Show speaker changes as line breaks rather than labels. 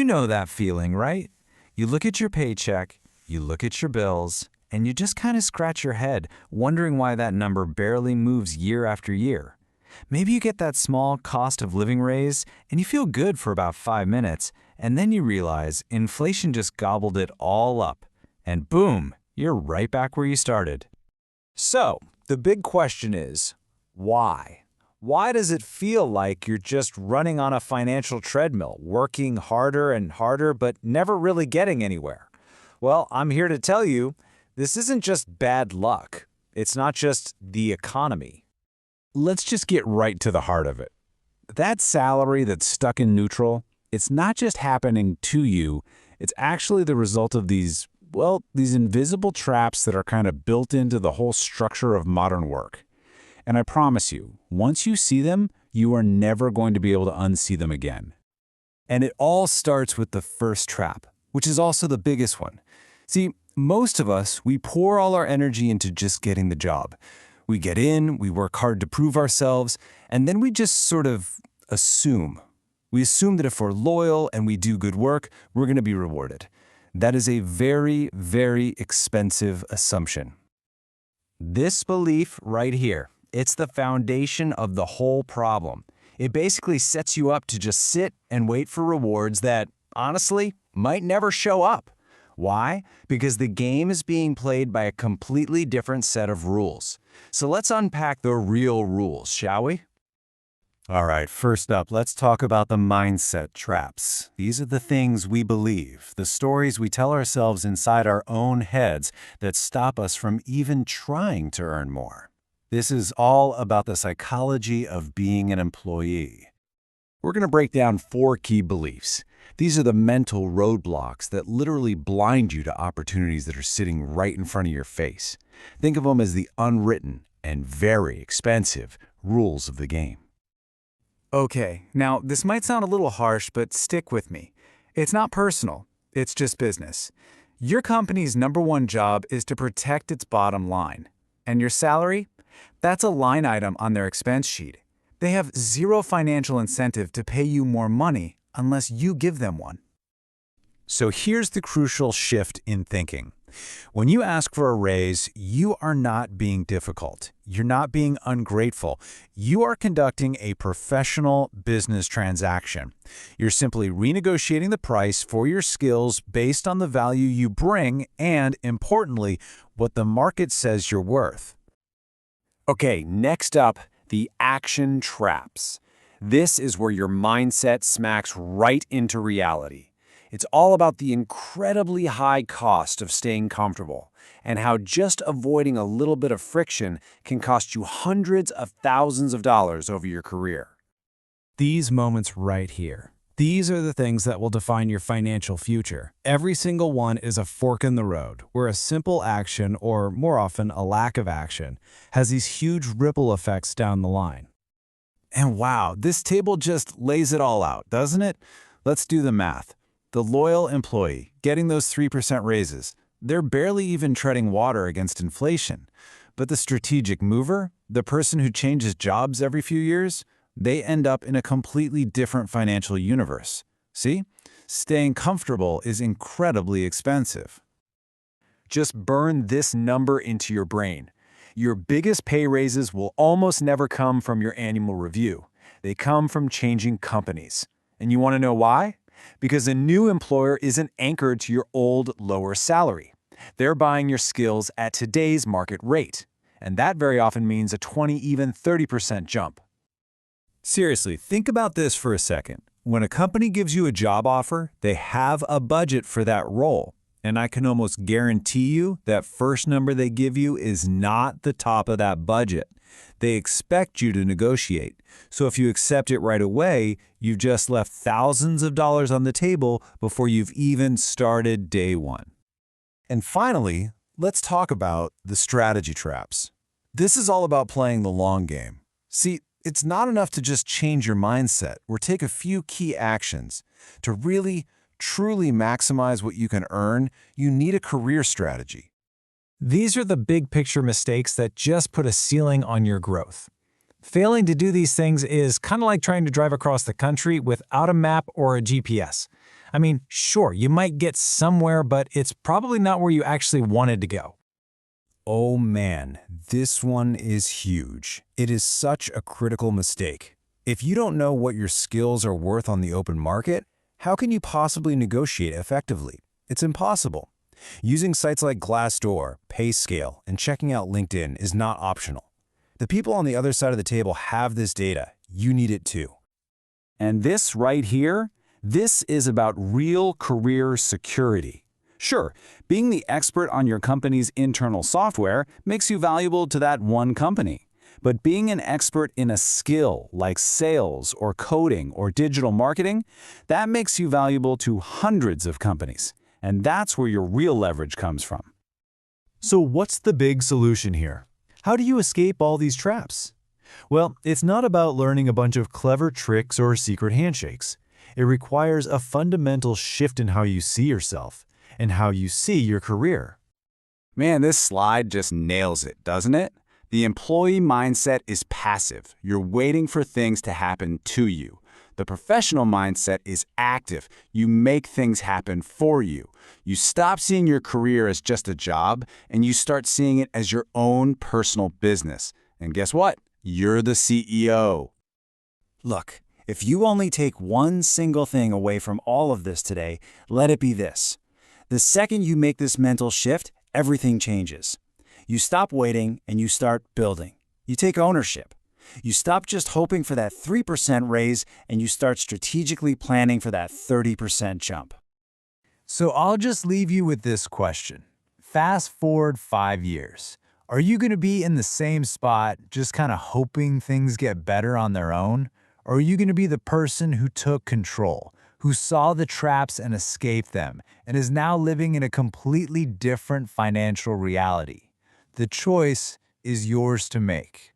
You know that feeling, right? You look at your paycheck, you look at your bills, and you just kind of scratch your head, wondering why that number barely moves year after year. Maybe you get that small cost of living raise, and you feel good for about 5 minutes, and then you realize inflation just gobbled it all up. And boom, you're right back where you started. So, the big question is, why? Why does it feel like you're just running on a financial treadmill, working harder and harder, but never really getting anywhere? Well, I'm here to tell you, this isn't just bad luck. It's not just the economy. Let's just get right to the heart of it. That salary that's stuck in neutral, it's not just happening to you, it's actually the result of these invisible traps that are kind of built into the whole structure of modern work. And I promise you, once you see them, you are never going to be able to unsee them again. And it all starts with the first trap, which is also the biggest one. See, most of us, we pour all our energy into just getting the job. We get in, we work hard to prove ourselves, and then we just sort of assume. We assume that if we're loyal and we do good work, we're going to be rewarded. That is a very, very expensive assumption. This belief right here, it's the foundation of the whole problem. It basically sets you up to just sit and wait for rewards that, honestly, might never show up. Why? Because the game is being played by a completely different set of rules. So let's unpack the real rules, shall we? All right, first up, let's talk about the mindset traps. These are the things we believe, the stories we tell ourselves inside our own heads that stop us from even trying to earn more. This is all about the psychology of being an employee. We're going to break down 4 key beliefs. These are the mental roadblocks that literally blind you to opportunities that are sitting right in front of your face. Think of them as the unwritten and very expensive rules of the game.
Okay, now this might sound a little harsh, but stick with me. It's not personal, it's just business. Your company's #1 job is to protect its bottom line. And your salary? That's a line item on their expense sheet. They have zero financial incentive to pay you more money unless you give them one.
So here's the crucial shift in thinking. When you ask for a raise, you are not being difficult. You're not being ungrateful. You are conducting a professional business transaction. You're simply renegotiating the price for your skills based on the value you bring and, importantly, what the market says you're worth. Okay, next up, the action traps. This is where your mindset smacks right into reality. It's all about the incredibly high cost of staying comfortable and how just avoiding a little bit of friction can cost you hundreds of thousands of dollars over your career. These moments right here, these are the things that will define your financial future. Every single one is a fork in the road, where a simple action, or more often a lack of action, has these huge ripple effects down the line. And wow, this table just lays it all out, doesn't it? Let's do the math. The loyal employee, getting those 3% raises, they're barely even treading water against inflation. But the strategic mover, the person who changes jobs every few years, they end up in a completely different financial universe. See? Staying comfortable is incredibly expensive. Just burn this number into your brain. Your biggest pay raises will almost never come from your annual review. They come from changing companies. And you want to know why? Because a new employer isn't anchored to your old, lower salary. They're buying your skills at today's market rate. And that very often means a 20, even 30% jump. Seriously, think about this for a second. When a company gives you a job offer, they have a budget for that role. And I can almost guarantee you that first number they give you is not the top of that budget. They expect you to negotiate. So if you accept it right away, you've just left thousands of dollars on the table before you've even started day one. And finally, let's talk about the strategy traps. This is all about playing the long game. See, it's not enough to just change your mindset or take a few key actions. To really, truly maximize what you can earn, you need a career strategy. These are the big picture mistakes that just put a ceiling on your growth. Failing to do these things is kind of like trying to drive across the country without a map or a GPS.
I mean, sure, you might get somewhere, but it's probably not where you actually wanted to go.
Oh man, this one is huge. It is such a critical mistake. If you don't know what your skills are worth on the open market, how can you possibly negotiate effectively? It's impossible. Using sites like Glassdoor, PayScale, and checking out LinkedIn is not optional. The people on the other side of the table have this data. You need it too. And this right here, this is about real career security. Sure, being the expert on your company's internal software makes you valuable to that one company. But being an expert in a skill like sales or coding or digital marketing, that makes you valuable to hundreds of companies. And that's where your real leverage comes from.
So what's the big solution here? How do you escape all these traps? Well, it's not about learning a bunch of clever tricks or secret handshakes. It requires a fundamental shift in how you see yourself and how you see your career.
Man, this slide just nails it, doesn't it? The employee mindset is passive. You're waiting for things to happen to you. The professional mindset is active. You make things happen for you. You stop seeing your career as just a job, and you start seeing it as your own personal business. And guess what? You're the CEO.
Look, if you only take one single thing away from all of this today, let it be this. The second you make this mental shift, everything changes. You stop waiting and you start building. You take ownership. You stop just hoping for that 3% raise and you start strategically planning for that 30% jump.
So I'll just leave you with this question. Fast forward 5 years. Are you going to be in the same spot, just kind of hoping things get better on their own? Or are you going to be the person who took control, who saw the traps and escaped them, and is now living in a completely different financial reality? The choice is yours to make.